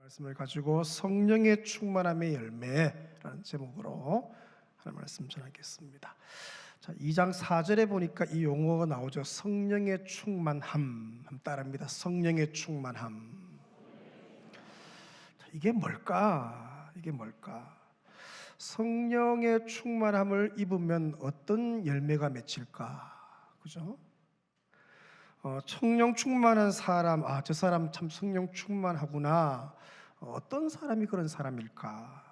말씀을 가지고 성령의 충만함의 열매라는 제목으로 하나님 말씀 전하겠습니다. 자, 2장 4절에 보니까 이 용어가 나오죠. 성령의 충만함. 따라합니다. 성령의 충만함. 자, 이게 뭘까? 성령의 충만함을 입으면 어떤 열매가 맺힐까? 그죠? 성령 충만한 사람, 저 사람 참 성령 충만하구나. 어떤 사람이 그런 사람일까?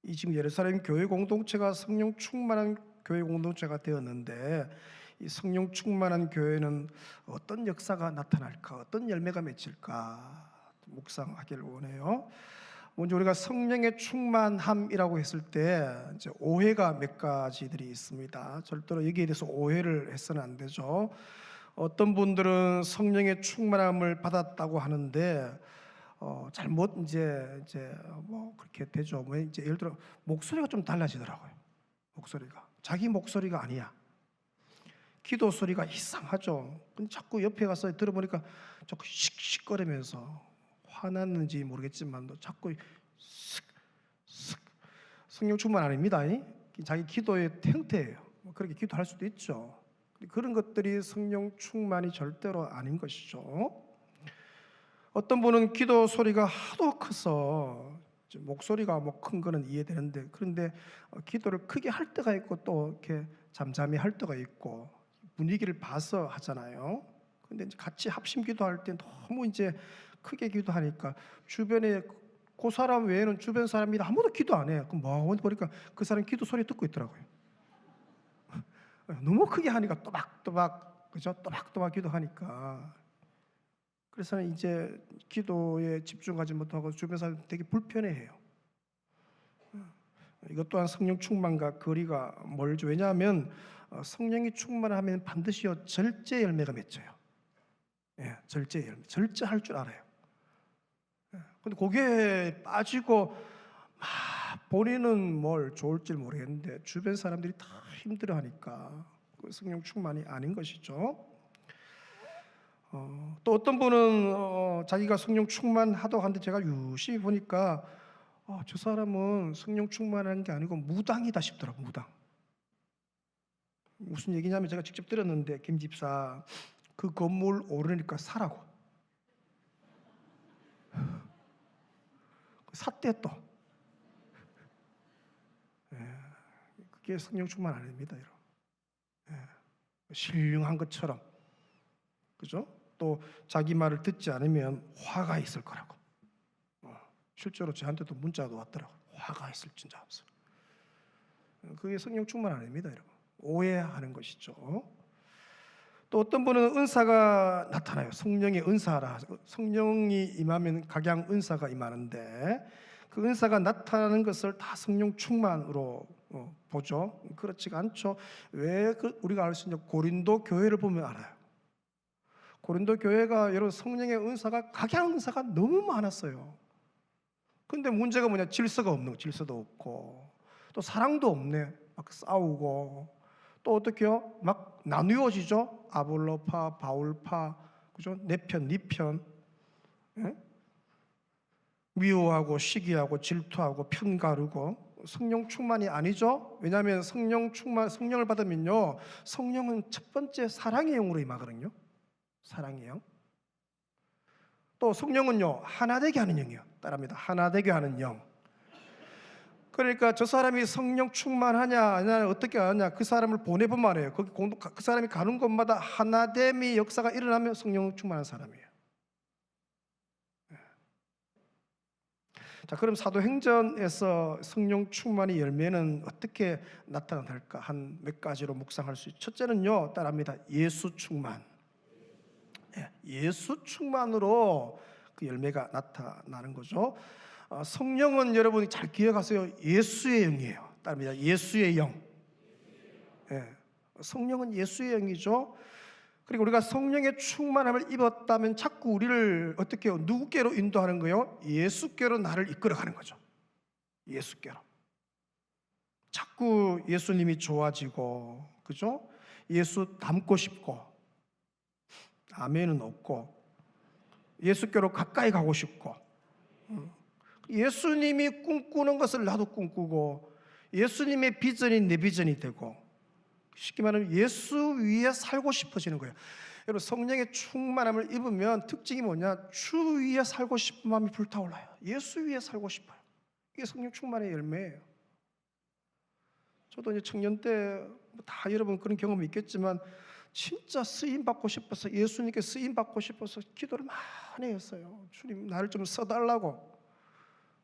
이 지금 예루살렘 교회 공동체가 성령 충만한 교회 공동체가 되었는데, 이 성령 충만한 교회는 어떤 역사가 나타날까? 어떤 열매가 맺힐까? 묵상하기를 원해요. 먼저 우리가 성령의 충만함이라고 했을 때 이제 오해가 몇 가지들이 있습니다. 절대로 여기에 대해서 오해를 해서는 안 되죠. 어떤 분들은 성령의 충만함을 받았다고 하는데 잘못 이제 뭐 그렇게 되죠. 뭐 이제 예를 들어 목소리가 좀 달라지더라고요. 목소리가 자기 목소리가 아니야. 기도 소리가 이상하죠. 근데 자꾸 옆에 가서 들어보니까 자꾸 씩씩거리면서 화났는지 모르겠지만도 자꾸 슥슥 성령 충만 아닙니다. 자기 기도의 형태예요. 그렇게 기도할 수도 있죠. 그런 것들이 성령 충만이 절대로 아닌 것이죠. 어떤 분은 기도 소리가 하도 커서 목소리가 뭐 큰 거는 이해되는데, 그런데 기도를 크게 할 때가 있고 또 이렇게 잠잠히 할 때가 있고 분위기를 봐서 하잖아요. 근데 같이 합심 기도할 때 너무 이제 크게 기도하니까 주변에 그 사람 외에는 주변 사람이 아무도 기도 안 해요. 그럼 뭐 보니까 그 사람 기도 소리 듣고 있더라고요. 너무 크게 하니까 또박또박, 그죠? 또박또박 기도하니까. 그래서 이제 기도에 집중하지 못하고 주변 사람 되게 불편해해요. 이것 또한 성령 충만과 거리가 멀죠. 왜냐하면 성령이 충만하면 반드시 절제 열매가 맺혀요. 절제 열매, 절제할 줄 알아요. 근데 거기에 빠지고 본인은 뭘 좋을지 모르겠는데 주변 사람들이 다 힘들어하니까 그 성령 충만이 아닌 것이죠. 또 어떤 분은 자기가 성령 충만하다고 하는데 제가 유심히 보니까 저 사람은 성령 충만한 게 아니고 무당이다 싶더라고. 무당. 무슨 얘기냐면 제가 직접 들었는데 김 집사 그 건물 오르니까 사라고. 샀대 또. 그게 성령 충만 아닙니다. 신령한 것처럼, 그죠? 또 자기 말을 듣지 않으면 화가 있을 거라고. 실제로 저한테도 문자도 왔더라고. 화가 있을 진짜 없어. 그게 성령 충만 아닙니다, 여러분. 오해하는 것이죠. 또 어떤 분은 은사가 나타나요. 성령의 은사라. 성령이 임하면 각양 은사가 임하는데 그 은사가 나타나는 것을 다 성령 충만으로 보죠. 그렇지가 않죠. 왜 우리가 알 수 있냐? 고린도 교회를 보면 알아요. 고린도 교회가 여러분 성령의 은사가 각양 은사가 너무 많았어요. 근데 문제가 뭐냐? 질서가 없는 거. 질서도 없고 또 사랑도 없네. 막 싸우고 또 어떻게요? 막 나누어지죠. 아볼로파, 바울파, 그죠? 내 편, 네 편. 미워하고 시기하고 질투하고 편가르고 성령 충만이 아니죠. 왜냐하면 성령을 받으면요, 성령은 첫 번째 사랑의 영으로 임하거든요. 사랑의 영. 또 성령은요, 하나 되게 하는 영이에요. 따라합니다. 하나 되게 하는 영. 그러니까 저 사람이 성령 충만하냐 아니냐 어떻게 하냐, 그 사람을 보내본 말이에요. 그 사람이 가는 곳마다 하나됨의 역사가 일어나면 성령 충만한 사람이에요. 자, 그럼 사도행전에서 성령 충만의 열매는 어떻게 나타날까? 한 몇 가지로 묵상할 수 있죠. 첫째는요, 따라합니다. 예수 충만. 예수 충만으로 그 열매가 나타나는 거죠. 성령은 여러분이 잘 기억하세요. 예수의 영이에요. 따라합니다. 예수의 영. 성령은 예수의 영이죠. 그리고 우리가 성령의 충만함을 입었다면 자꾸 우리를 어떻게 해요? 누구께로 인도하는 거예요? 예수께로 나를 이끌어가는 거죠. 예수께로. 자꾸 예수님이 좋아지고, 그죠? 예수 닮고 싶고, 아멘은 없고, 예수께로 가까이 가고 싶고, 예수님이 꿈꾸는 것을 나도 꿈꾸고 예수님의 비전이 내 비전이 되고, 쉽게 말하면 예수 위에 살고 싶어지는 거예요. 여러분, 성령의 충만함을 입으면 특징이 뭐냐? 주 위에 살고 싶은 마음이 불타올라요. 예수 위에 살고 싶어요. 이게 성령 충만의 열매예요. 저도 이제 청년 때 다 여러분 그런 경험이 있겠지만 진짜 쓰임 받고 싶어서, 예수님께 쓰임 받고 싶어서 기도를 많이 했어요. 주님, 나를 좀 써달라고,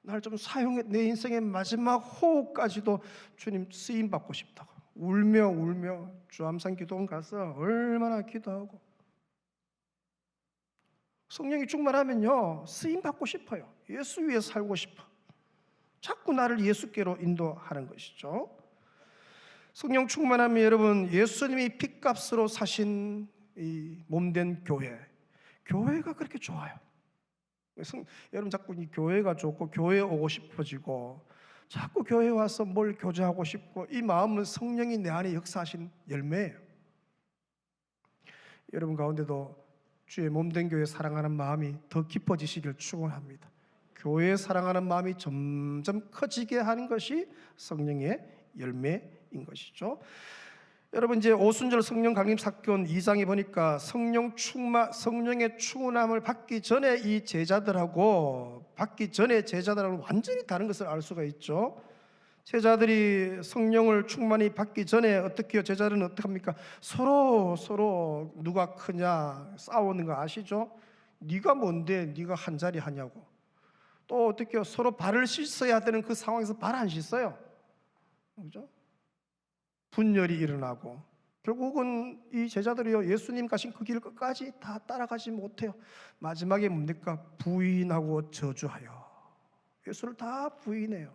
나를 좀 사용해, 내 인생의 마지막 호흡까지도 주님 쓰임 받고 싶다고 울며 주암산 기도원 가서 얼마나 기도하고. 성령이 충만하면요, 쓰임 받고 싶어요. 예수 위에 살고 싶어. 자꾸 나를 예수께로 인도하는 것이죠. 성령 충만하면 여러분, 예수님이 핏값으로 사신 이 몸된 교회가 그렇게 좋아요. 여러분, 자꾸 이 교회가 좋고 교회에 오고 싶어지고 자꾸 교회에 와서 뭘 교제하고 싶고, 이 마음은 성령이 내 안에 역사하신 열매예요. 여러분 가운데도 주의 몸된 교회 사랑하는 마음이 더 깊어지시길 축원합니다. 교회 사랑하는 마음이 점점 커지게 하는 것이 성령의 열매인 것이죠. 여러분, 이제 오순절 성령 강림 사건 2장에 보니까 성령의 충만함을 받기 전에 제자들하고 완전히 다른 것을 알 수가 있죠. 제자들이 성령을 충만히 받기 전에 어떻게 해요? 제자들은 어떻게 합니까? 서로 누가 크냐 싸우는 거 아시죠? 네가 뭔데 네가 한 자리 하냐고. 또 어떻게 해요? 서로 발을 씻어야 되는 그 상황에서 발 안 씻어요. 그죠? 분열이 일어나고 결국은 이 제자들이요, 예수님 가신 그 길을 끝까지 다 따라가지 못해요. 마지막에 뭡니까? 부인하고 저주하여 예수를 다 부인해요.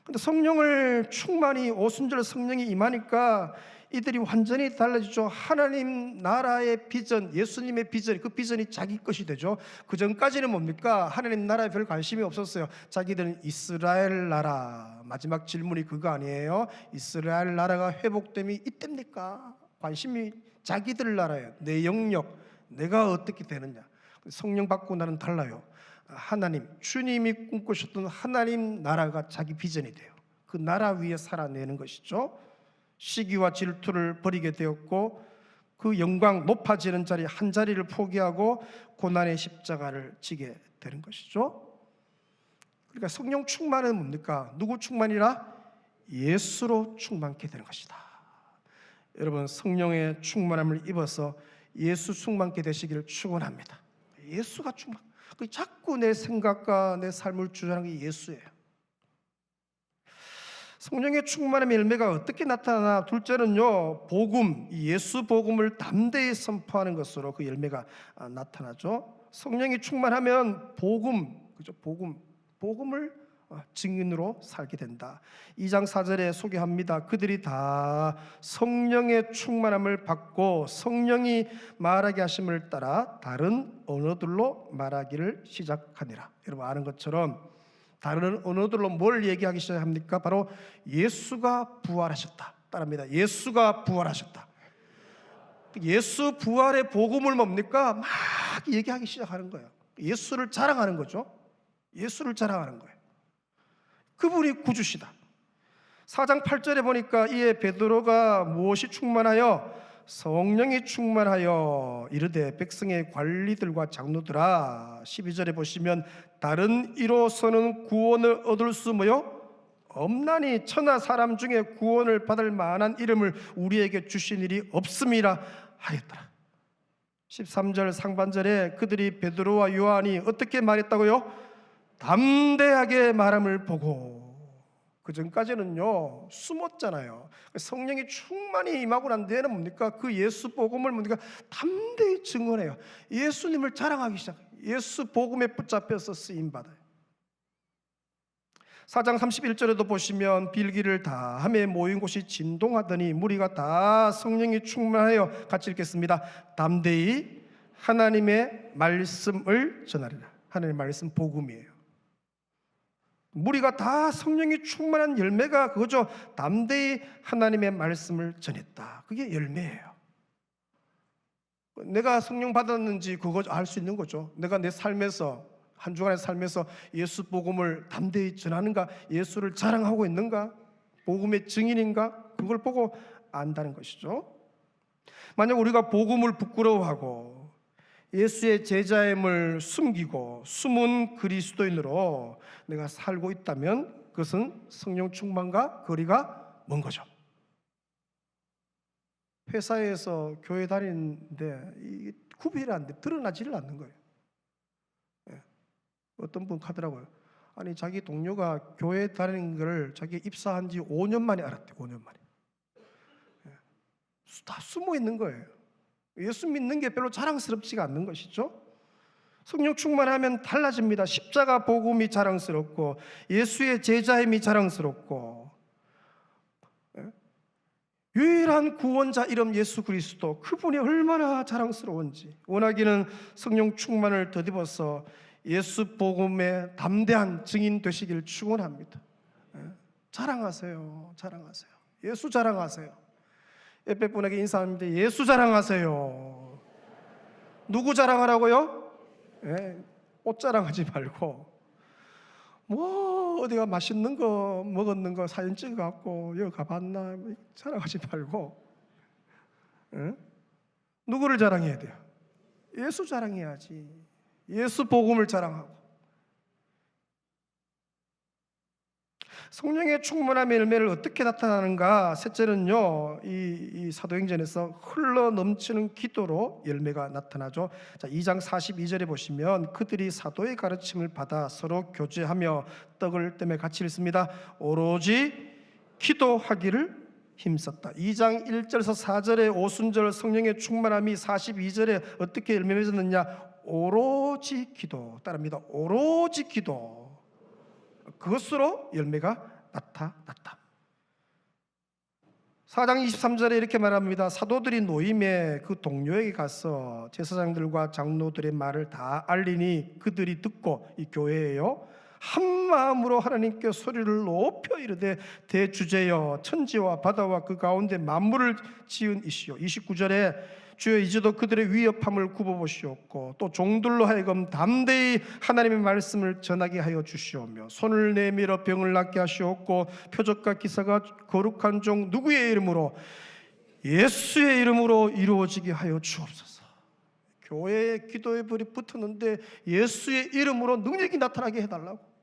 근데 성령을 충만히, 오순절 성령이 임하니까 이들이 완전히 달라지죠. 하나님 나라의 비전, 예수님의 비전, 그 비전이 자기 것이 되죠. 그 전까지는 뭡니까? 하나님 나라에 별 관심이 없었어요. 자기들은 이스라엘 나라, 마지막 질문이 그거 아니에요? 이스라엘 나라가 회복됨이 이때입니까? 관심이 자기들 나라예요. 내 영역, 내가 어떻게 되느냐. 성령 받고 나는 달라요. 하나님, 주님이 꿈꾸셨던 하나님 나라가 자기 비전이 돼요. 그 나라 위에 살아내는 것이죠. 시기와 질투를 버리게 되었고, 그 영광, 높아지는 자리 한 자리를 포기하고 고난의 십자가를 지게 되는 것이죠. 그러니까 성령 충만은 뭡니까? 누구 충만이라? 예수로 충만케 되는 것이다. 여러분, 성령의 충만함을 입어서 예수 충만케 되시기를 축원합니다. 예수가 충만. 자꾸 내 생각과 내 삶을 주장하는 게 예수예요. 성령의 충만함의 열매가 어떻게 나타나나? 둘째는요, 복음, 예수 복음을 담대히 선포하는 것으로 그 열매가 나타나죠. 성령이 충만하면 그죠? 복음을 증인으로 살게 된다. 2장 4절에 소개합니다. 그들이 다 성령의 충만함을 받고 성령이 말하게 하심을 따라 다른 언어들로 말하기를 시작하니라. 여러분 아는 것처럼 다른 언어들로 뭘 얘기하기 시작합니까? 바로 예수가 부활하셨다. 따라합니다. 예수가 부활하셨다. 예수 부활의 복음을 뭡니까? 막 얘기하기 시작하는 거예요. 예수를 자랑하는 거죠. 예수를 자랑하는 거예요. 그분이 구주시다. 4장 8절에 보니까 이에 베드로가 무엇이 충만하여? 성령이 충만하여 이르되 백성의 관리들과 장로들아. 12절에 보시면 다른 이로서는 구원을 얻을 수 뭐요? 없나니 천하 사람 중에 구원을 받을 만한 이름을 우리에게 주신 일이 없음이라 하였더라. 13절 상반절에 그들이 베드로와 요한이 어떻게 말했다고요? 담대하게 말함을 보고. 그 전까지는요 숨었잖아요. 성령이 충만히 임하고 난 뒤에는 뭡니까? 그 예수 복음을 뭡니까? 담대히 증언해요. 예수님을 자랑하기 시작해요. 예수 복음에 붙잡혀서 쓰임받아요. 4장 31절에도 보시면 빌기를 다 하매 모인 곳이 진동하더니 무리가 다 성령이 충만하여, 같이 읽겠습니다. 담대히 하나님의 말씀을 전하리라. 하나님의 말씀 복음이에요. 무리가 다 성령이 충만한 열매가 그거죠. 담대히 하나님의 말씀을 전했다. 그게 열매예요. 내가 성령 받았는지 그거 알 수 있는 거죠. 내가 내 삶에서 한 주간의 삶에서 예수 복음을 담대히 전하는가? 예수를 자랑하고 있는가? 복음의 증인인가? 그걸 보고 안다는 것이죠. 만약 우리가 복음을 부끄러워하고 예수의 제자임을 숨기고 숨은 그리스도인으로 내가 살고 있다면 그것은 성령 충만과 거리가 먼 거죠. 회사에서 교회 다니는데 이게 구별이 안 돼. 드러나지를 않는 거예요. 어떤 분 하더라고요. 아니 자기 동료가 교회 다니는 걸 자기 입사한 지 5년 만에 알았대. 5년 만에. 다 숨어 있는 거예요. 예수 믿는 게 별로 자랑스럽지가 않는 것이죠. 성령 충만하면 달라집니다. 십자가 복음이 자랑스럽고 예수의 제자임이 자랑스럽고 유일한 구원자 이름 예수 그리스도, 그분이 얼마나 자랑스러운지. 원하기는 성령 충만을 덧입어서 예수 복음의 담대한 증인 되시길 축원합니다. 자랑하세요. 자랑하세요. 예수 자랑하세요. 옆에 분에게 인사합니다. 예수 자랑하세요. 누구 자랑하라고요? 옷 자랑하지 말고 뭐 어디가 맛있는 거 먹었는 거 사진 찍어갖고 여기 가봤나 자랑하지 말고 누구를 자랑해야 돼요? 예수 자랑해야지. 예수 복음을 자랑하고. 성령의 충만함의 열매를 어떻게 나타나는가? 셋째는요, 이 사도행전에서 흘러 넘치는 기도로 열매가 나타나죠. 자, 2장 42절에 보시면 그들이 사도의 가르침을 받아 서로 교제하며 떡을 떼매 같이 읽습니다. 오로지 기도하기를 힘썼다. 2장 1절에서 4절의 오순절 성령의 충만함이 42절에 어떻게 열매 맺었느냐? 오로지 기도. 따릅니다. 오로지 기도. 그것으로 열매가 나타났다. 4장 23절에 이렇게 말합니다. 사도들이 노임에 그 동료에게 가서 제사장들과 장로들의 말을 다 알리니 그들이 듣고, 이 교회예요, 한 마음으로 하나님께 소리를 높여 이르되 대주제여 천지와 바다와 그 가운데 만물을 지은 이시여. 29절에 주여 이제도 그들의 위협함을 굽어보시옵고 또 종들로 하여금 담대히 하나님의 말씀을 전하게 하여 주시오며 손을 내밀어 병을 낫게 하시옵고 표적과 기사가 거룩한 종 누구의 이름으로? 예수의 이름으로 이루어지게 하여 주옵소서. 교회에 기도의 불이 붙었는데 예수의 이름으로 능력이 나타나게 해달라고.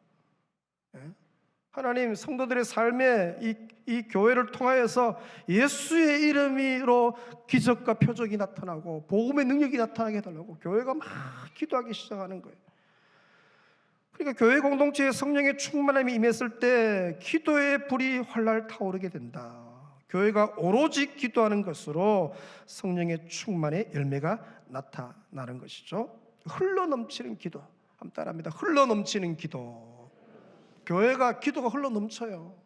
하나님, 성도들의 삶에 이 교회를 통하여서 예수의 이름으로 기적과 표적이 나타나고 복음의 능력이 나타나게 해달라고 교회가 막 기도하기 시작하는 거예요. 그러니까 교회 공동체에 성령의 충만함이 임했을 때 기도의 불이 활활 타오르게 된다. 교회가 오로지 기도하는 것으로 성령의 충만의 열매가 나타나는 것이죠. 흘러넘치는 기도. 한번 따라합니다. 흘러넘치는 기도. 교회가 기도가 흘러넘쳐요.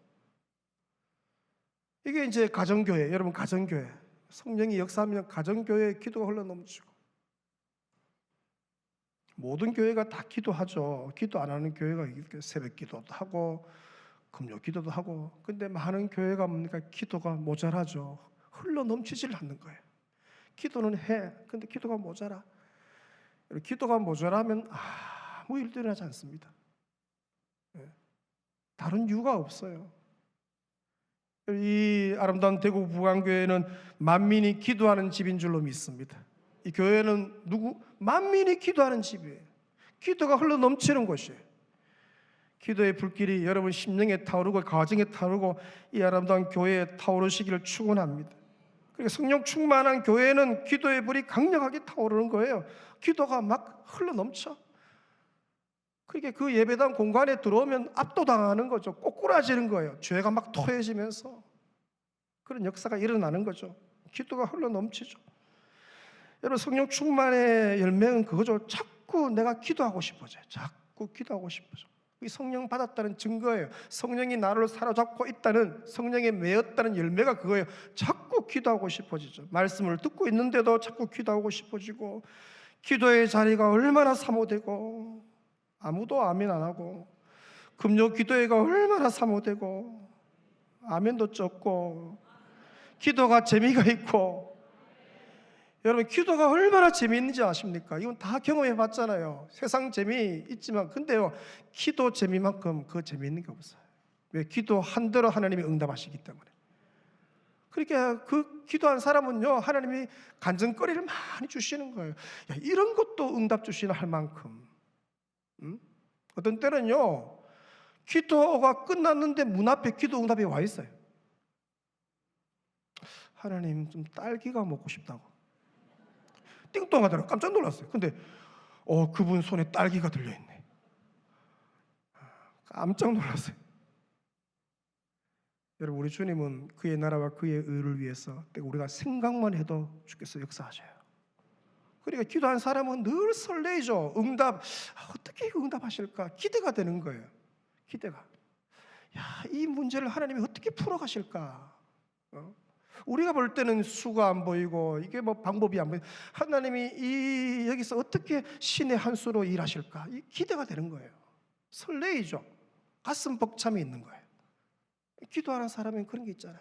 이게 이제 가정교회, 여러분 가정교회, 성령이 역사하면 가정교회에 기도가 흘러넘치고. 모든 교회가 다 기도하죠. 기도 안 하는 교회가 새벽 기도도 하고 금요 기도도 하고. 근데 많은 교회가 뭡니까? 기도가 모자라죠. 흘러넘치질 않는 거예요. 기도는 해. 근데 기도가 모자라. 기도가 모자라면 아무 일도 일어나지 않습니다. 다른 이유가 없어요. 이 아름다운 대구 부강교회는 만민이 기도하는 집인 줄로 믿습니다. 이 교회는 만민이 기도하는 집이에요. 기도가 흘러넘치는 곳이에요. 기도의 불길이 여러분 심령에 타오르고 가정에 타오르고 이 아름다운 교회에 타오르시기를 축원합니다. 그러니까 성령 충만한 교회는 기도의 불이 강력하게 타오르는 거예요. 기도가 막 흘러넘쳐. 그러니까 그 예배당 공간에 들어오면 압도당하는 거죠. 꼬꾸라지는 거예요. 죄가 막 토해지면서 그런 역사가 일어나는 거죠. 기도가 흘러넘치죠. 여러분, 성령 충만의 열매는 그거죠. 자꾸 내가 기도하고 싶어져요. 자꾸 기도하고 싶어져. 이 성령 받았다는 증거예요. 성령이 나를 사로잡고 있다는, 성령에 매였다는 열매가 그거예요. 자꾸 기도하고 싶어지죠. 말씀을 듣고 있는데도 자꾸 기도하고 싶어지고, 기도의 자리가 얼마나 사모되고, 아무도 아멘 안 하고, 금요 기도회가 얼마나 사모되고 아멘도 적고 기도가 재미가 있고 여러분, 기도가 얼마나 재미있는지 아십니까? 이건 다 경험해 봤잖아요. 세상 재미 있지만, 근데요, 기도 재미만큼 그 재미있는 게 없어요. 왜? 기도한 대로 하나님이 응답하시기 때문에. 그러니까 그 기도한 사람은요, 하나님이 간증거리를 많이 주시는 거예요. 야, 이런 것도 응답 주시나 할 만큼. 어떤 때는요, 기도가 끝났는데 문 앞에 기도 응답이 와 있어요. 하나님, 좀 딸기가 먹고 싶다고. 띵동하더라고요. 깜짝 놀랐어요. 근데 그분 손에 딸기가 들려있네. 깜짝 놀랐어요. 여러분, 우리 주님은 그의 나라와 그의 의를 위해서 우리가 생각만 해도 주께서 역사하셔요. 그러니까 기도한 사람은 늘 설레이죠. 응답, 어떻게 응답하실까? 기대가 되는 거예요. 기대가. 야, 이 문제를 하나님이 어떻게 풀어가실까? 우리가 볼 때는 수가 안 보이고 이게 뭐 방법이 안 보이고, 하나님이 여기서 어떻게 신의 한 수로 일하실까? 이 기대가 되는 거예요. 설레이죠. 가슴 벅참이 있는 거예요. 기도하는 사람은 그런 게 있잖아요.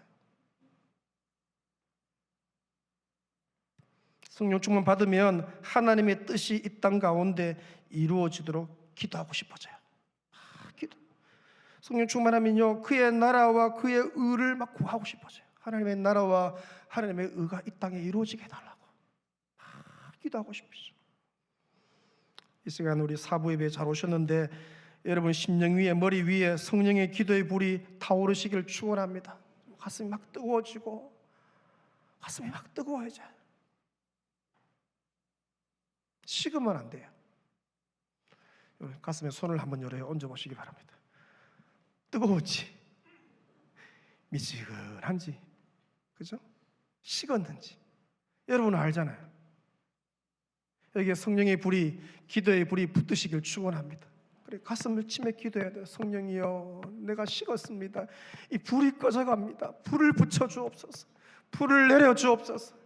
성령 충만 받으면 하나님의 뜻이 이 땅 가운데 이루어지도록 기도하고 싶어져요. 기도. 성령 충만하면요, 그의 나라와 그의 의를 막 구하고 싶어져요. 하나님의 나라와 하나님의 의가 이 땅에 이루어지게 해달라고 기도하고 싶으시죠. 이 시간 우리 사부 예배 잘 오셨는데, 여러분 심령 위에, 머리 위에 성령의 기도의 불이 타오르시길 축원합니다. 가슴이 막 뜨거워지고, 가슴이 막 뜨거워져. 식으면 안 돼요. 가슴에 손을 한번 얹어보시기 바랍니다. 뜨거웠지? 미지근한지, 그죠? 식었는지 여러분은 알잖아요. 여기에 성령의 불이, 기도의 불이 붙으시길 축원합니다. 그래, 가슴을 치며 기도해야 돼요. 성령이여, 내가 식었습니다. 이 불이 꺼져갑니다. 불을 붙여 주옵소서. 불을 내려 주옵소서.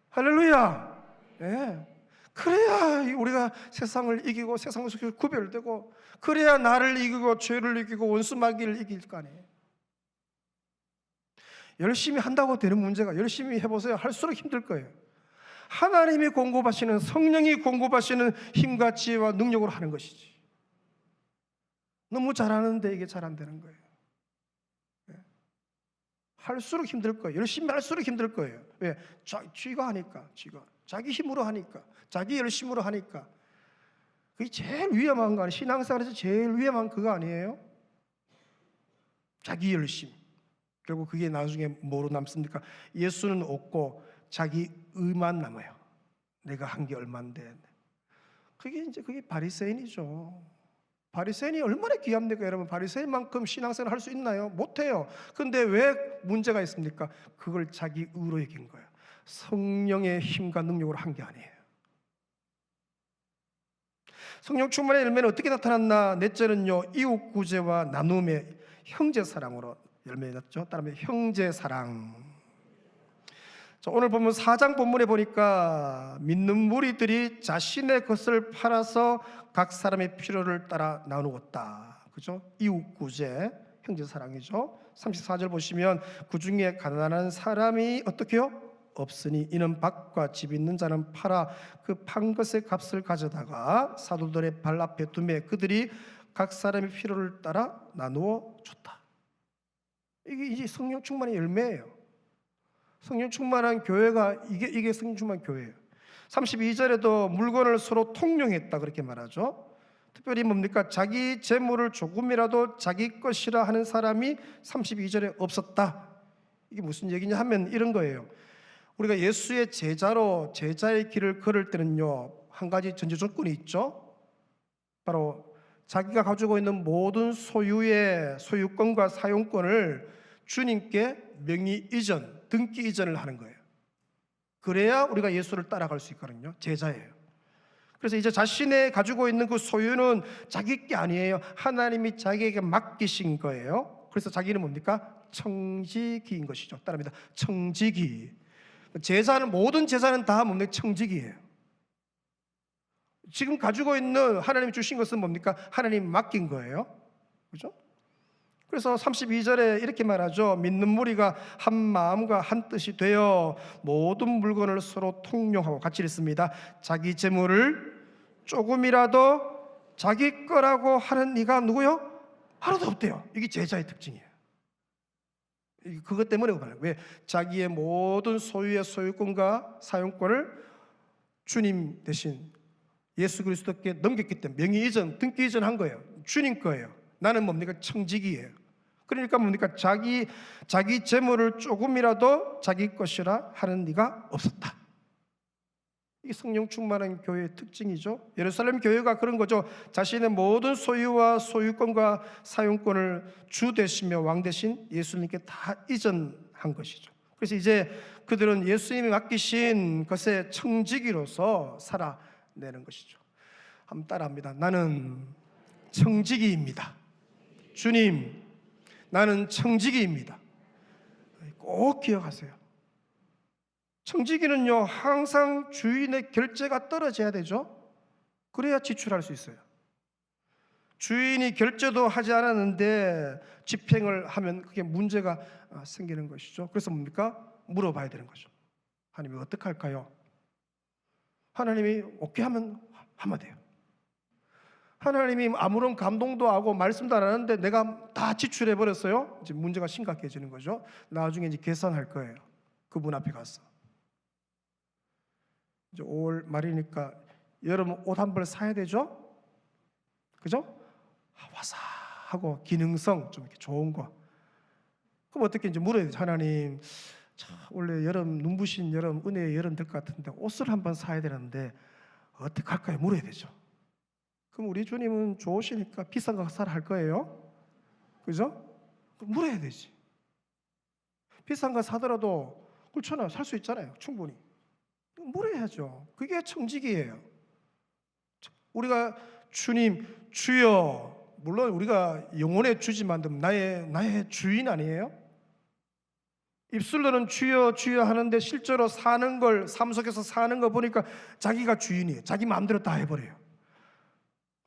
할렐루야. 네. 그래야 우리가 세상을 이기고 세상 속에서 구별되고, 그래야 나를 이기고 죄를 이기고 원수 마귀를 이길 거 아니에요. 열심히 한다고 되는 문제가, 열심히 해보세요. 할수록 힘들 거예요. 하나님이 공급하시는, 성령이 공급하시는 힘과 지혜와 능력으로 하는 것이지. 너무 잘하는데 이게 잘 안 되는 거예요. 할수록 힘들 거예요. 열심히 할수록 힘들 거예요. 왜? 쥐가 하니까, 쥐가 자기 힘으로 하니까, 자기 열심으로 하니까. 그게 제일 위험한 거 아니에요? 신앙생활에서 제일 위험한 그거 아니에요? 자기 열심. 결국 그게 나중에 뭐로 남습니까? 예수는 없고 자기 의만 남아요. 내가 한 게 얼만데. 그게 바리새인이죠. 바리새인이 얼마나 귀합니까? 여러분, 바리새인만큼 신앙생활 할 수 있나요? 못해요. 근데 왜 문제가 있습니까? 그걸 자기 의로 이긴 거예요. 성령의 힘과 능력으로 한 게 아니에요. 성령 충만의 열매는 어떻게 나타났나? 넷째는요, 이웃 구제와 나눔의 형제 사랑으로 열매였죠. 따르면 형제 사랑. 자, 오늘 보면 4장 본문에 보니까 믿는 무리들이 자신의 것을 팔아서 각 사람의 필요를 따라 나누었다. 그죠? 이웃 구제, 형제 사랑이죠. 34절 보시면 그 중에 가난한 사람이 어떻게요? 없으니 이는 밭과 집 있는 자는 팔아 그 판 것의 값을 가져다가 사도들의 발 앞에 두매 그들이 각 사람의 필요를 따라 나누어 줬다. 이게 이제 성령 충만의 열매예요. 성령 충만한 교회가 이게 성령 충만 교회예요. 32절에도 물건을 서로 통용했다 그렇게 말하죠. 특별히 뭡니까? 자기 재물을 조금이라도 자기 것이라 하는 사람이 32절에 없었다. 이게 무슨 얘기냐 하면 이런 거예요. 우리가 예수의 제자로 제자의 길을 걸을 때는요, 한 가지 전제 조건이 있죠. 바로 자기가 가지고 있는 모든 소유권과 사용권을 주님께 명의 이전, 등기 이전을 하는 거예요. 그래야 우리가 예수를 따라갈 수 있거든요. 제자예요. 그래서 이제 자신의 가지고 있는 그 소유는 자기 게 아니에요. 하나님이 자기에게 맡기신 거예요. 그래서 자기는 뭡니까? 청지기인 것이죠. 따릅니다. 청지기. 제사는, 모든 제사는 다 뭡니까? 청지기예요. 지금 가지고 있는 하나님이 주신 것은 뭡니까? 하나님 맡긴 거예요. 그죠? 그래서 32절에 이렇게 말하죠. 믿는 무리가 한 마음과 한 뜻이 되어 모든 물건을 서로 통용하고 같이 읽습니다. 자기 재물을 조금이라도 자기 거라고 하는 이가 누구요? 하나도 없대요. 이게 제자의 특징이에요. 그것 때문에 말해요. 왜? 자기의 모든 소유의 소유권과 사용권을 주님 대신 예수 그리스도께 넘겼기 때문에 명의 이전, 등기 이전한 거예요. 주님 거예요. 나는 뭡니까? 청지기예요. 그러니까 뭡니까? 자기 재물을 조금이라도 자기 것이라 하는 이가 없었다. 이게 성령 충만한 교회의 특징이죠. 예루살렘 교회가 그런 거죠. 자신의 모든 소유와 소유권과 사용권을 주 되시며 왕 대신 예수님께 다 이전한 것이죠. 그래서 이제 그들은 예수님이 맡기신 것의 청지기로서 살아내는 것이죠. 한번 따라합니다. 나는 청지기입니다. 주님, 나는 청지기입니다. 꼭 기억하세요. 청지기는요, 항상 주인의 결제가 떨어져야 되죠. 그래야 지출할 수 있어요. 주인이 결제도 하지 않았는데 집행을 하면 그게 문제가 생기는 것이죠. 그래서 뭡니까? 물어봐야 되는 거죠. 하나님이 어떻게 할까요? 하나님이 오케이 하면 돼요. 하나님이 아무런 감동도 하고 말씀도 안 하는데 내가 다 지출해 버렸어요. 이제 문제가 심각해지는 거죠. 나중에 이제 계산할 거예요. 그분 앞에 가서. 이제 5월 말이니까 여름 옷 한 벌 사야 되죠? 그죠? 화사하고 기능성 좀 이렇게 좋은 거. 그럼 어떻게 이제 물어야 되죠? 하나님, 원래 여름 눈부신 여름 은혜의 여름 될 것 같은데 옷을 한번 사야 되는데 어떻게 할까요? 물어야 되죠. 그럼 우리 주님은 좋으시니까 비싼 거 사라 할 거예요. 그죠? 물어야 되지. 비싼 거 사더라도 그렇잖아요. 살 수 있잖아요. 충분히. 물어야죠. 그게 청지기예요. 우리가 주님, 주여, 물론 우리가 영혼의 주지만 나의 주인 아니에요? 입술로는 주여 주여 하는데 실제로 사는 걸, 삶 속에서 사는 거 보니까 자기가 주인이에요. 자기 마음대로 다 해버려요.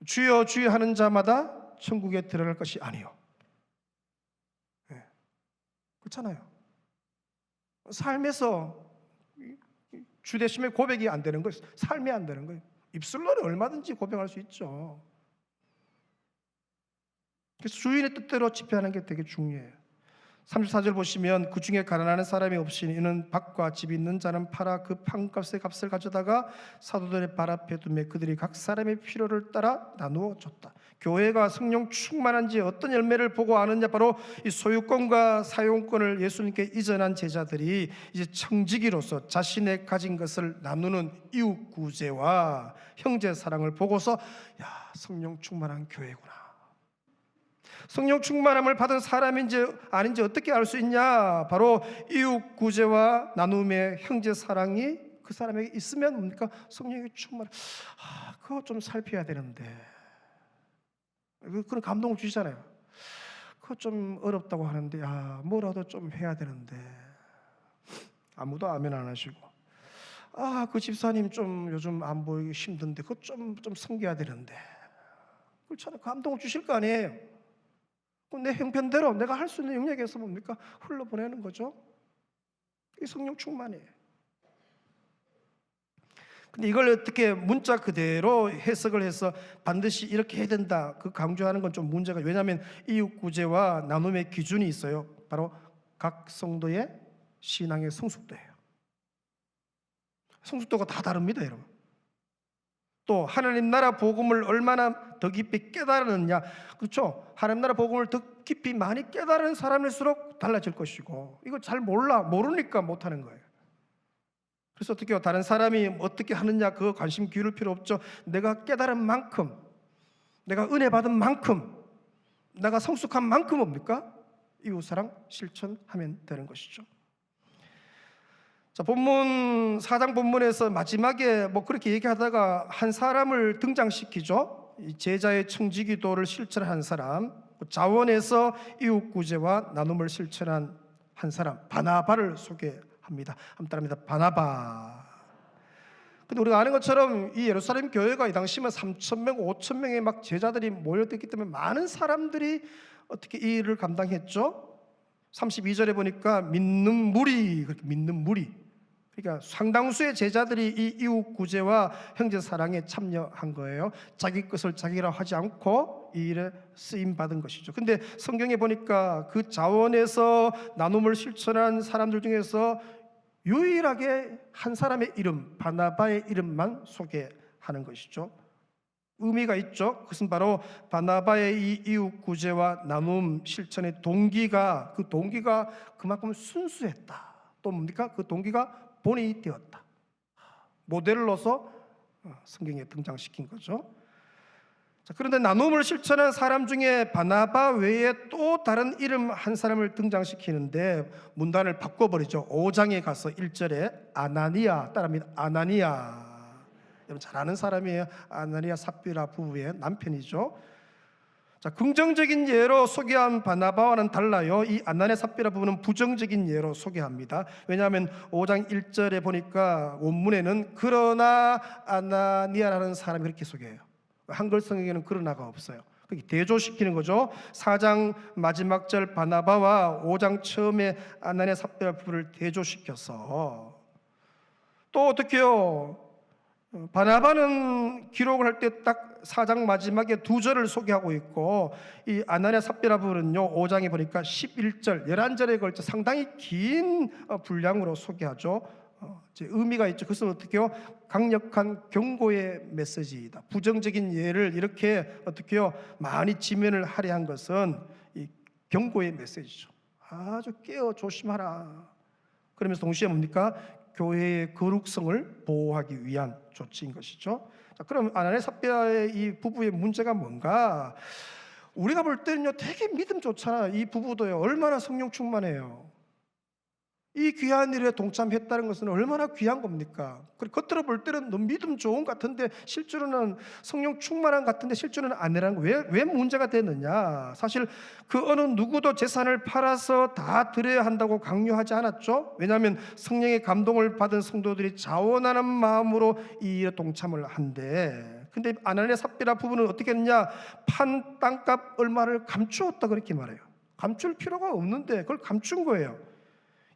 주여 주여 하는 자마다 천국에 들어갈 것이 아니요. 네. 그렇잖아요. 삶에서 주대심의 고백이 안 되는 거예요. 삶이 안 되는 거예요. 입술로는 얼마든지 고백할 수 있죠. 그래서 주인의 뜻대로 집회하는 게 되게 중요해요. 34절 보시면 그 중에 가난한 사람이 없으니 이는 밭과 집이 있는 자는 팔아 그 판값의 값을 가져다가 사도들의 발 앞에 두매 그들이 각 사람의 필요를 따라 나누어 줬다. 교회가 성령 충만한지 어떤 열매를 보고 아느냐, 바로 이 소유권과 사용권을 예수님께 이전한 제자들이 이제 청지기로서 자신의 가진 것을 나누는 이웃 구제와 형제 사랑을 보고서 야, 성령 충만한 교회구나. 성령 충만함을 받은 사람인지 아닌지 어떻게 알 수 있냐? 바로 이웃 구제와 나눔의 형제 사랑이 그 사람에게 있으면 뭡니까? 성령이 충만. 그거 좀 살펴야 되는데. 그런 감동을 주시잖아요. 그거 좀 어렵다고 하는데, 뭐라도 좀 해야 되는데. 아무도 아멘 안 하시고. 그 집사님 좀 요즘 안 보이기 힘든데, 그거 좀 섬겨야 되는데. 그렇잖아요. 감동을 주실 거 아니에요. 내 형편대로 내가 할 수 있는 영역에서 뭡니까? 흘러보내는 거죠. 이게 성령 충만이에요. 근데 이걸 어떻게 문자 그대로 해석을 해서 반드시 이렇게 해야 된다, 그 강조하는 건 좀 문제가, 왜냐하면 이웃 구제와 나눔의 기준이 있어요. 바로 각 성도의 신앙의 성숙도예요. 성숙도가 다 다릅니다, 여러분. 또 하나님 나라 복음을 얼마나 더 깊이 깨달았느냐, 그렇죠? 하나님 나라 복음을 더 깊이 많이 깨달은 사람일수록 달라질 것이고, 이거 잘 모르니까 못하는 거예요. 그래서 어떻게 해요? 다른 사람이 어떻게 하느냐 그거 관심 기울일 필요 없죠. 내가 깨달은 만큼, 내가 은혜 받은 만큼, 내가 성숙한 만큼 뭡니까? 이웃사랑 실천하면 되는 것이죠. 자, 본문 4장 본문에서 마지막에 그렇게 얘기하다가 한 사람을 등장시키죠. 이 제자의 청지기도를 실천한 사람, 자원에서 이웃 구제와 나눔을 실천한 한 사람, 바나바를 소개합니다. 한번 따라합니다. 바나바. 근데 우리가 아는 것처럼 이 예루살렘 교회가 이 당시면 3,000명, 5,000명의 막 제자들이 모여있기 때문에 많은 사람들이 어떻게 이 일을 감당했죠? 32절에 보니까 믿는 무리, 그렇게 믿는 무리, 그러니까 상당수의 제자들이 이 이웃 구제와 형제 사랑에 참여한 거예요. 자기 것을 자기라 하지 않고 이 일에 쓰임 받은 것이죠. 근데 성경에 보니까 그 자원에서 나눔을 실천한 사람들 중에서 유일하게 한 사람의 이름, 바나바의 이름만 소개하는 것이죠. 의미가 있죠. 그것은 바로 바나바의 이 이웃 구제와 나눔 실천의 동기가, 그 동기가 그만큼 순수했다. 또 뭡니까? 그 동기가 본이 되었다. 모델로서 성경에 등장시킨 거죠. 자, 그런데 나눔을 실천한 사람 중에 바나바 외에 또 다른 이름 한 사람을 등장시키는데 문단을 바꿔버리죠. 5장에 가서 1절에 아나니아 따라합니다. 아나니아. 여러분 잘 아는 사람이에요. 아나니아 삽비라 부부의 남편이죠. 자, 긍정적인 예로 소개한 바나바와는 달라요. 이 아나니아 삽비라 부부는 부정적인 예로 소개합니다. 왜냐하면 5장 1절에 보니까 원문에는 그러나 아나니아라는 사람이 그렇게 소개해요. 한글 성경에는 그러나가 없어요. 그게 대조시키는 거죠. 4장 마지막 절 바나바와 5장 처음에 아나니아 삽비라 부부를 대조시켜서 또 어떻게요? 바나바는 기록을 할 때 딱 4장 마지막에 두 절을 소개하고 있고 이 아나니아 삽비라 부부는요 5장에 보니까 11절, 11절에 걸쳐 상당히 긴 분량으로 소개하죠. 제 의미가 있죠. 그것은 어떻게요? 강력한 경고의 메시지이다. 부정적인 예를 이렇게 어떻게요? 많이 지면을 할애한 것은 이 경고의 메시지죠. 아주 깨어 조심하라. 그러면서 동시에 뭡니까? 교회의 거룩성을 보호하기 위한 조치인 것이죠. 자, 그럼 아나니아 삽비라의 이 부부의 문제가 뭔가? 우리가 볼 때는요 되게 믿음 좋잖아. 이 부부도요 얼마나 성령 충만해요. 이 귀한 일에 동참했다는 것은 얼마나 귀한 겁니까? 그리고 겉으로 볼 때는 너무 믿음 좋은 것 같은데 실제로는 성령 충만한 것 같은데 실제로는 아니라는 거예요. 왜 문제가 되느냐? 사실 그 어느 누구도 재산을 팔아서 다 드려야 한다고 강요하지 않았죠. 왜냐하면 성령의 감동을 받은 성도들이 자원하는 마음으로 이 일에 동참을 한대. 근데 아나니아 삽비라 부부는 어떻게 했냐? 판 땅값 얼마를 감추었다 그렇게 말해요. 감출 필요가 없는데 그걸 감춘 거예요.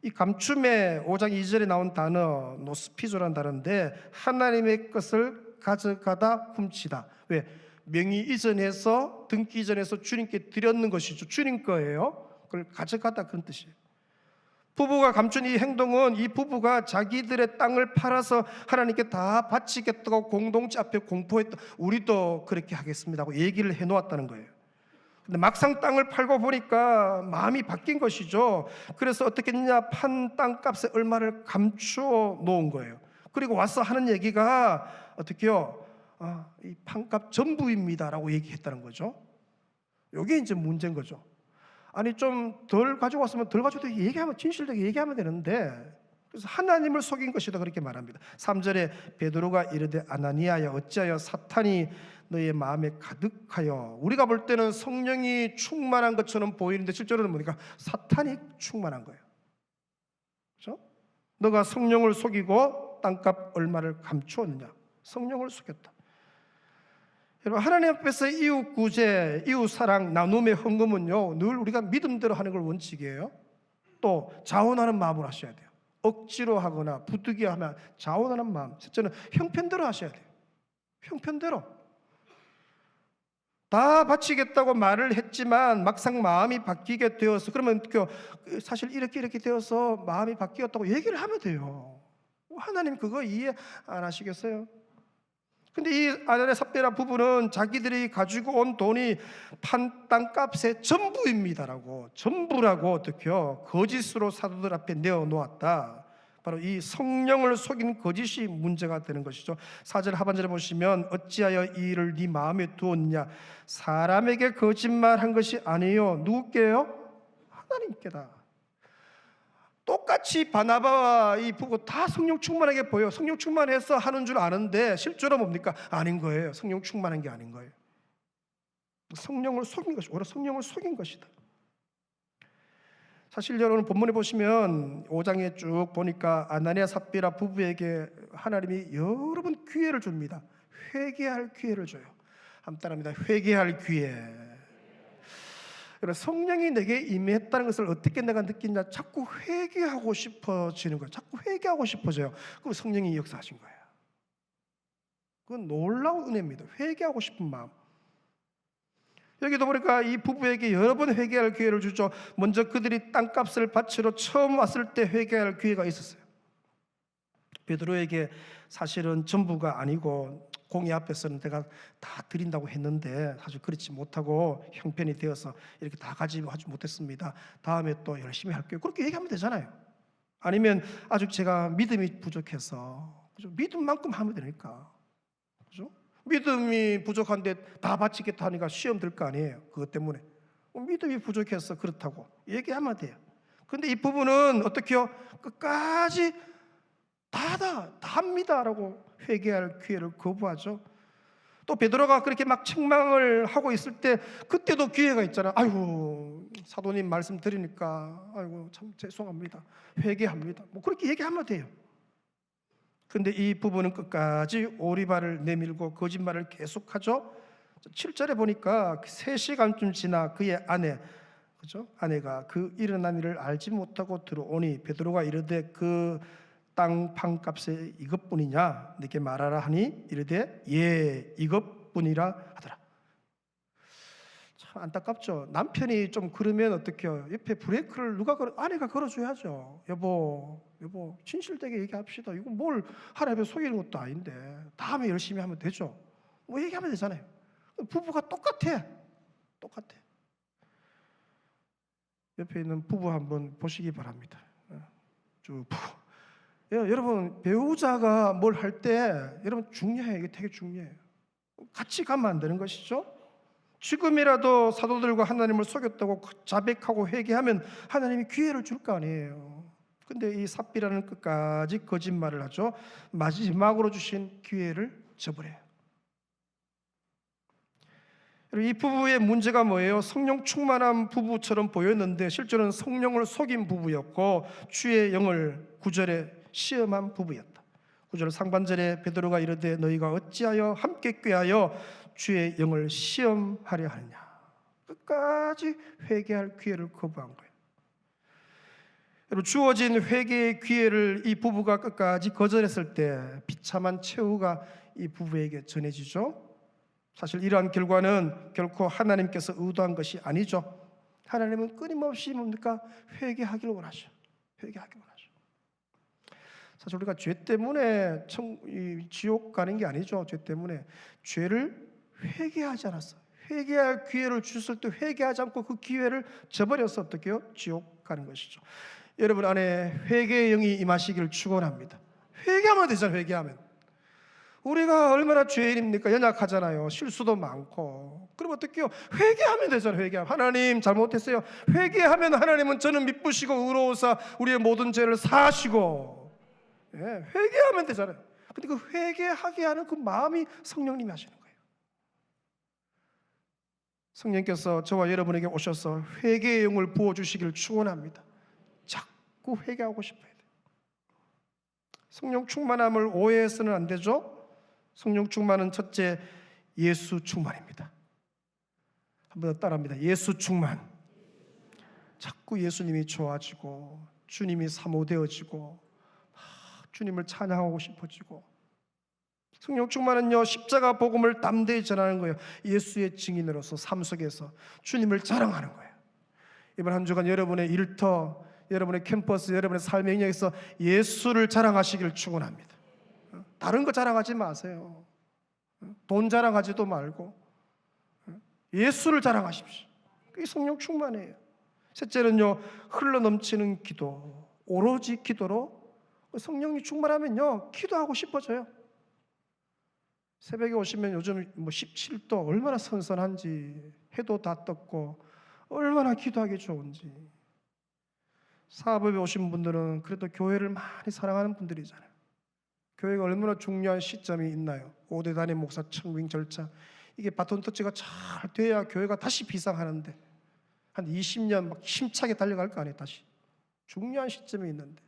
이 감춤의 5장 2절에 나온 단어 노스피조라는 단어인데 하나님의 것을 가져가다 훔치다. 왜? 명의 이전에서 등기 이전에서 주님께 드렸는 것이죠. 주님 거예요. 그걸 가져가다 그런 뜻이에요. 부부가 감춘 이 행동은 이 부부가 자기들의 땅을 팔아서 하나님께 다 바치겠다고 공동체 앞에 공포했다. 우리도 그렇게 하겠습니다 하고 얘기를 해놓았다는 거예요. 근데 막상 땅을 팔고 보니까 마음이 바뀐 것이죠. 그래서 어떻게 했냐? 판 땅값에 얼마를 감추어 놓은 거예요. 그리고 와서 하는 얘기가 어떻게요? 이 판값 전부입니다라고 얘기했다는 거죠. 이게 이제 문제인 거죠. 아니 좀 덜 가지고 왔으면 덜 가지고 얘기하면 진실되게 얘기하면 되는데 그래서 하나님을 속인 것이다 그렇게 말합니다. 3절에 베드로가 이르되 아나니아야 어찌하여 사탄이 너의 마음에 가득하여. 우리가 볼 때는 성령이 충만한 것처럼 보이는데 실제로는 뭐니까 사탄이 충만한 거예요. 그렇죠? 너가 성령을 속이고 땅값 얼마를 감추었느냐? 성령을 속였다. 여러분 하나님 앞에서 이웃 구제, 이웃 사랑, 나눔의 헌금은요 늘 우리가 믿음대로 하는 걸 원칙이에요. 또 자원하는 마음으로 하셔야 돼요. 억지로 하거나 부득이하게 하면 자원하는 마음, 실제는 형편대로 하셔야 돼요. 형편대로. 다 바치겠다고 말을 했지만 막상 마음이 바뀌게 되어서 그러면 사실 이렇게 되어서 마음이 바뀌었다고 얘기를 하면 돼요. 하나님 그거 이해 안 하시겠어요? 근데 이 아나니아 삽비라 부부는 자기들이 가지고 온 돈이 판 땅값의 전부입니다라고, 전부라고 어떻게요? 거짓으로 사도들 앞에 내어놓았다. 바로 이 성령을 속인 거짓이 문제가 되는 것이죠. 4절 하반절에 보시면 어찌하여 이 일을 네 마음에 두었느냐? 사람에게 거짓말한 것이 아니에요. 누구께요? 하나님께다. 똑같이 바나바와 이 부부 다 성령 충만하게 보여. 성령 충만해서 하는 줄 아는데 실제로 뭡니까? 아닌 거예요. 성령 충만한 게 아닌 거예요. 성령을 속인 것이 오히려 성령을 속인 것이다. 사실 여러분 본문에 보시면 5장에 쭉 보니까 아나니아 삽비라 부부에게 하나님이 여러 번 기회를 줍니다. 회개할 기회를 줘요. 한번 따라합니다. 회개할 기회. 성령이 내게 임했다는 것을 어떻게 내가 느끼냐? 자꾸 회개하고 싶어지는 거예요. 자꾸 회개하고 싶어져요. 그럼 성령이 역사하신 거예요. 그건 놀라운 은혜입니다. 회개하고 싶은 마음. 여기도 보니까 이 부부에게 여러 번 회개할 기회를 주죠. 먼저 그들이 땅값을 바치러 처음 왔을 때 회개할 기회가 있었어요. 베드로에게 사실은 전부가 아니고 공의 앞에서는 내가 다 드린다고 했는데 사실 그렇지 못하고 형편이 되어서 이렇게 다 가지고 하지 못했습니다. 다음에 또 열심히 할게요. 그렇게 얘기하면 되잖아요. 아니면 아직 제가 믿음이 부족해서, 그죠? 믿음만큼 하면 되니까, 그죠? 믿음이 부족한데 다 바치겠다 하니까 시험 들 거 아니에요. 그것 때문에 믿음이 부족해서 그렇다고 얘기하면 돼요. 근데 이 부분은 어떻게요? 끝까지 다 합니다라고 회개할 기회를 거부하죠. 또 베드로가 그렇게 막 책망을 하고 있을 때 그때도 기회가 있잖아. 아이고 사도님 말씀 드리니까 아이고 참 죄송합니다. 회개합니다. 뭐 그렇게 얘기하면 돼요. 근데 이 부부는 끝까지 오리발을 내밀고 거짓말을 계속하죠. 7절에 보니까 3시간쯤 지나 그의 아내, 그죠? 아내가 그 일어난 일을 알지 못하고 들어오니 베드로가 이르되 그 땅 판값에 이것뿐이냐 내게 말하라 하니 이르되 예 이것뿐이라 하더라. 참 안타깝죠. 남편이 좀 그러면 어떡해요? 옆에 브레이크를 아내가 걸어줘야죠. 여보 진실되게 얘기합시다. 이거 뭘 하나님에 속이는 것도 아닌데 다음에 열심히 하면 되죠. 뭐 얘기하면 되잖아요. 부부가 똑같아. 옆에 있는 부부 한번 보시기 바랍니다. 쭉 여러분 배우자가 뭘 할 때 여러분 중요해요. 이게 되게 중요해요. 같이 가면 안 되는 것이죠. 지금이라도 사도들과 하나님을 속였다고 자백하고 회개하면 하나님이 기회를 줄 거 아니에요. 근데 이 삽비라는 끝까지 거짓말을 하죠. 마지막으로 주신 기회를 저버려요. 이 부부의 문제가 뭐예요? 성령 충만한 부부처럼 보였는데 실제로는 성령을 속인 부부였고 주의 영을 9절에 시험한 부부였다. 9절 상반절에 베드로가 이르되 너희가 어찌하여 함께 꾀하여 주의 영을 시험하려 하느냐. 끝까지 회개할 기회를 거부한 거예요. 여러분 주어진 회개의 기회를 이 부부가 끝까지 거절했을 때 비참한 최후가 이 부부에게 전해지죠. 사실 이러한 결과는 결코 하나님께서 의도한 것이 아니죠. 하나님은 끊임없이 뭡니까? 회개하기를 원하셔. 사실 우리가 죄 때문에 지옥 가는 게 아니죠. 죄 때문에 죄를 회개하지 않았어. 회개할 기회를 주셨을 때 회개하지 않고 그 기회를 저버려서 어떻게 해요? 지옥 가는 것이죠. 여러분 안에 회개의 영이 임하시기를 축원합니다. 회개하면 되잖아요. 회개하면 우리가 얼마나 죄인입니까? 연약하잖아요. 실수도 많고. 그럼 어떻게 해요? 회개하면 되잖아요. 회개하면. 하나님 잘못했어요. 회개하면 하나님은 저는 미쁘시고 의로우사 우리의 모든 죄를 사하시고, 회개하면 되잖아요. 근데 그 회개하게 하는 그 마음이 성령님이 하시는 거예요. 성령께서 저와 여러분에게 오셔서 회개의 영을 부어주시기를 축원합니다. 자꾸 회개하고 싶어야 돼요. 성령 충만함을 오해해서는 안 되죠. 성령 충만은 첫째 예수 충만입니다. 한번 더 따라합니다. 예수 충만. 자꾸 예수님이 좋아지고 주님이 사모되어지고 주님을 찬양하고 싶어지고. 성령 충만은요 십자가 복음을 담대히 전하는 거예요. 예수의 증인으로서 삶 속에서 주님을 자랑하는 거예요. 이번 한 주간 여러분의 일터, 여러분의 캠퍼스, 여러분의 삶의 영역에서 예수를 자랑하시기를 축원합니다. 다른 거 자랑하지 마세요. 돈 자랑하지도 말고 예수를 자랑하십시오. 그게 성령 충만이에요. 셋째는요 흘러넘치는 기도, 오로지 기도로. 성령이 충만하면요 기도하고 싶어져요. 새벽에 오시면 요즘 17도 얼마나 선선한지, 해도 다 떴고 얼마나 기도하기 좋은지. 사업에 오신 분들은 그래도 교회를 많이 사랑하는 분들이잖아요. 교회가 얼마나 중요한 시점이 있나요? 5대 단임 목사 청빙 절차, 이게 바톤 터치가 잘 돼야 교회가 다시 비상하는데 한 20년 막 힘차게 달려갈 거 아니에요. 다시 중요한 시점에 있는데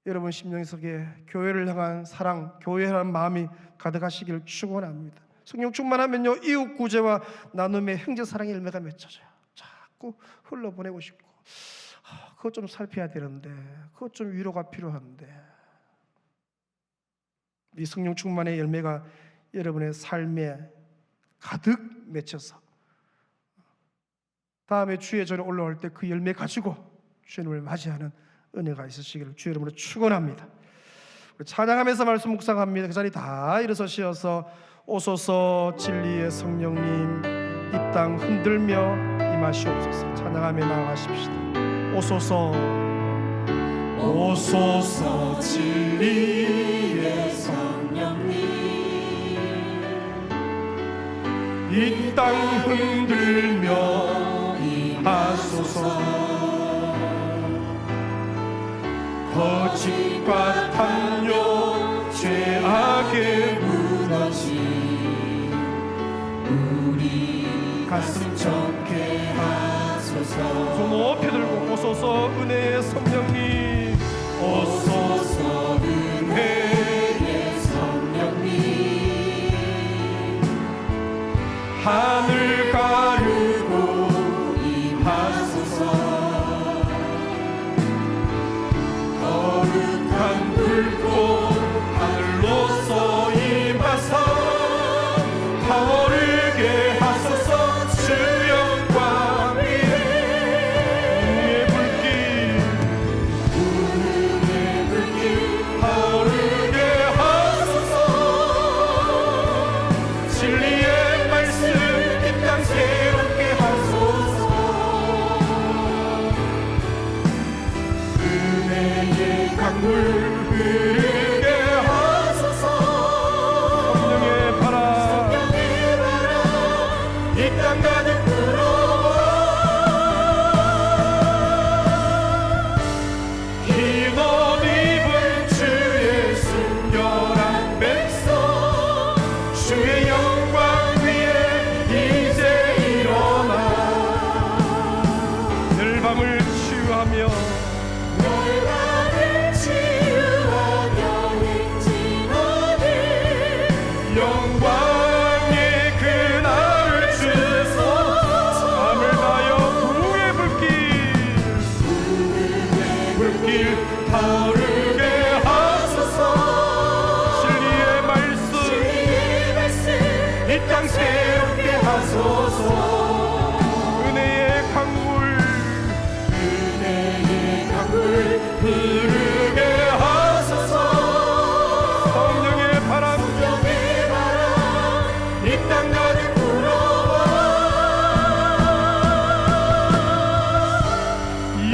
여러분 심령 속에 교회를 향한 사랑, 교회에 대한 마음이 가득하시기를 축원합니다. 성령 충만하면요, 이웃 구제와 나눔의 형제 사랑의 열매가 맺혀져요. 자꾸 흘러보내고 싶고, 그것 좀 살펴야 되는데, 그것 좀 위로가 필요한데, 이 성령 충만의 열매가 여러분의 삶에 가득 맺혀서 다음에 주의 전에 올라올 때 그 열매 가지고 주님을 맞이하는 은혜가 있으시기를 주의 이름으로 축원합니다. 찬양하면서 말씀 묵상합니다. 그 자리 다 일어서시어서 오소서 진리의 성령님 이 땅 흔들며 임하시옵소서. 찬양하며 나아가십시다. 오소서 오소서 진리의 성령님 이 땅 흔들며 임하소서. 거짓과 탐욕 죄악에 무너진 우리 가슴 적게 하소서. 손 높이 들고 오소서 은혜의 성령님 오소서 은혜의 성령님 하늘 가르고 임하소서. 거룩한 불꽃 하늘로서 임하사 타오르게 하소서. 주 영광 위에 구름의 불길 타오르게 하소서. 진리의 말씀 이 땅 새롭게 하소서. 은혜의 강물 흐르게 하소서. 성령의 바람 이 땅 가득 불어와 흰옷 입은 주의 순결한 백성 주의 영광 위에 이제 일어나 열방을 치유하며 열방을 치유하며 행진하니 영광의 그날을 주소서. 밤을 다여 부의 불길 타오르게 하소서. 진리의 말씀 이 땅 새롭게 하소서. 은혜의 강물 흐르게 하소서. 성령의 바람 이 땅 가득 불어와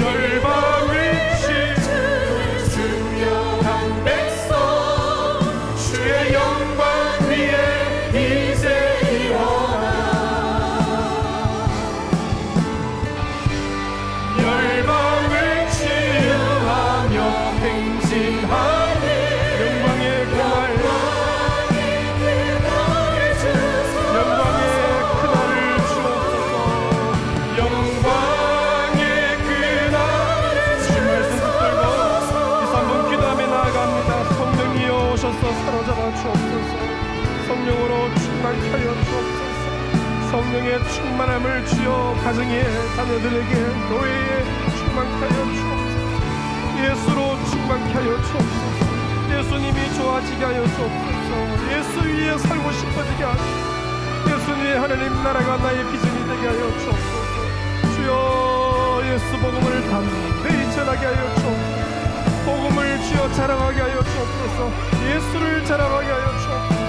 열방을 치유해 중요한 백성 주의 영광 위에 이제 일어나 열방을 치유하며 행진하니 영광의 그날 영광의 그날을 주옵소서. 영광의 그날을 주 말씀 붙들고 이 3분 기도하며 나아갑니다. 성령이여 오셔서 사로잡아 주옵소서. 성령으로 충만케 하여 주옵소서. 성령의 충만함을 주여 가정에 자녀들에게 교회에 충만케 하여 주옵소서. 예수로 충만케 하여 주옵소서. 예수님이 좋아지게 하여 주옵소서. 예수 위에 살고 싶어지게 하시옵소서. 예수님의 하나님 나라가 나의 비전이 되게 하여 주옵소서. 주여 예수 복음을 담대히 전하게 하여 주옵소서. 복음을 주여 자랑하게 하여 주옵소서. 예수를 자랑하게 하여 주옵소서.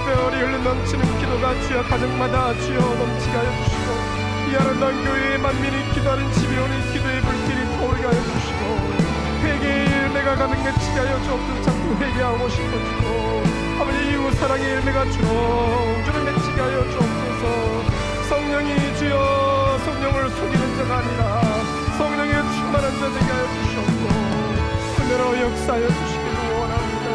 뼈리 흘러 넘치는 기도가 주여 가정마다 주여 넘치게 하여 주시고 이 아름다운 교회의 만민이 기도하는 집에 오는 기도의 불길이 타오르게 하여 주시고 회개의 열매가 가득 맺히게 하여 주옵소서. 자꾸 회개하고 싶어지고 아버지 이웃 사랑의 열매가 주렁주렁 맺히게 하여 주옵소서. 성령이 주여 성령을 속이는 자가 아니라 성령의 충만한 자 되게 하여 주시옵고 은혜로 역사하여 주시기를 원합니다.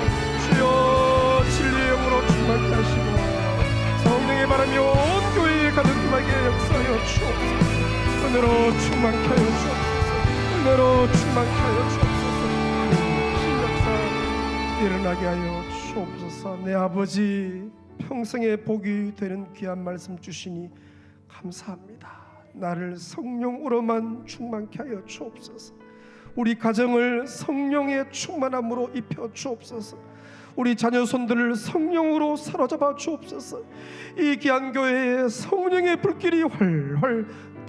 주여 진리의 영으로 충만케 하시고 성령의 바람이 온 교회에 가득하게 역사하여 주옵소서. 충만케 하여 주옵소서. 은혜로 충만케 하여 주옵소서. 신역사 일어나게 하여 주옵소서. 내 아버지, 평생의 복이 되는 귀한 말씀 주시니 감사합니다. 나를 성령으로만 충만케 하여 주옵소서. 우리 가정을 성령의 충만함으로 입혀 주옵소서. 우리 자녀손들을 성령으로 사로잡아 주옵소서. 이 귀한 교회에 성령의 불길이 활활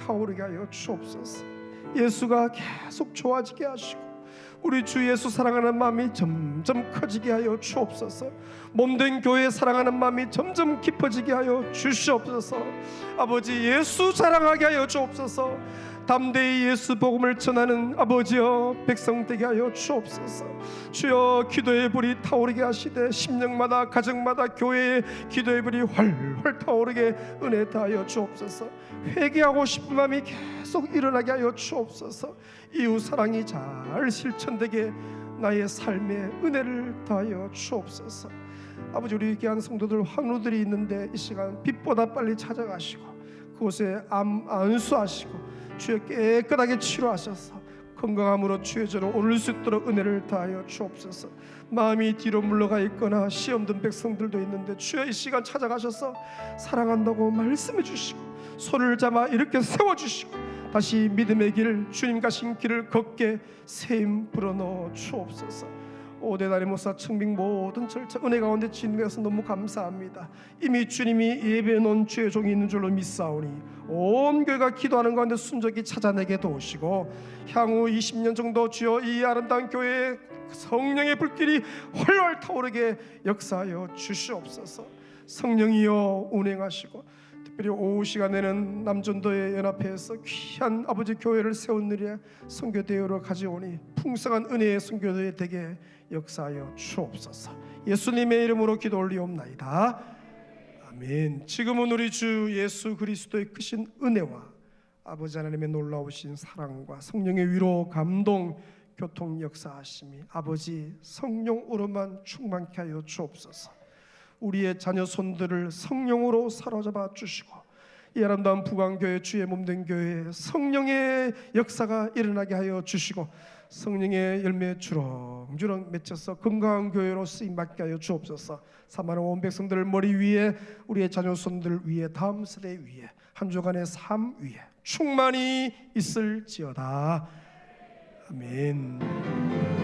타오르게 하여 주옵소서. 예수가 계속 좋아지게 하시고 우리 주 예수 사랑하는 마음이 점점 커지게 하여 주옵소서. 몸된 교회 사랑하는 마음이 점점 깊어지게 하여 주시옵소서. 아버지, 예수 자랑하게 하여 주옵소서. 담대히 예수 복음을 전하는 아버지여 백성 되게 하여 주옵소서. 주여, 기도의 불이 타오르게 하시되 심령마다 가정마다 교회의 기도의 불이 활활 타오르게 은혜 다하여 주옵소서. 회개하고 싶은 마음이 계속 일어나게 하여 주옵소서. 이웃 사랑이 잘 실천되게 나의 삶에 은혜를 더하여 주옵소서. 아버지, 우리 귀한 성도들 황루들이 있는데 이 시간 빛보다 빨리 찾아가시고 그곳에 안수하시고 주여 깨끗하게 치료하셔서 건강함으로 주의 저로 오를 수 있도록 은혜를 다하여 주옵소서. 마음이 뒤로 물러가 있거나 시험 든 백성들도 있는데 주여 이 시간 찾아가셔서 사랑한다고 말씀해 주시고 손을 잡아 이렇게 세워주시고 다시 믿음의 길, 주님 가신 길을 걷게 세임 불어넣어 주옵소서. 오대다리 목사 청빙 모든 절차 은혜 가운데 진행해서 너무 감사합니다. 이미 주님이 예배해 놓은 주의 종이 있는 줄로 믿사오니 온 교회가 기도하는 가운데 순적이 찾아내게 도우시고 향후 20년 정도 주여 이 아름다운 교회에 성령의 불길이 활활 타오르게 역사하여 주시옵소서. 성령이여 운행하시고 특별히 오후 시간에는 남전도의 연합회에서 귀한 아버지 교회를 세운 일에 선교대회로 가져오니 풍성한 은혜의 선교대회 되게 역사하여 주옵소서. 예수님의 이름으로 기도 올리옵나이다. 아멘. 지금은 우리 주 예수 그리스도의 크신 은혜와 아버지 하나님의 놀라우신 사랑과 성령의 위로 감동 교통 역사하심이 아버지 성령으로만 충만케 하여 주옵소서. 우리의 자녀 손들을 성령으로 사로잡아 주시고 이 아름다운 부강교회 주의 몸된 교회에 성령의 역사가 일어나게 하여 주시고 성령의 열매 주렁주렁 맺혀서 건강한 교회로 쓰임받게 하여 주옵소서. 사랑하는 온 백성들 머리 위에 우리의 자녀 손들 위에 다음 세대 위에 한 주간의 삶 위에 충만히 있을지어다. 아멘.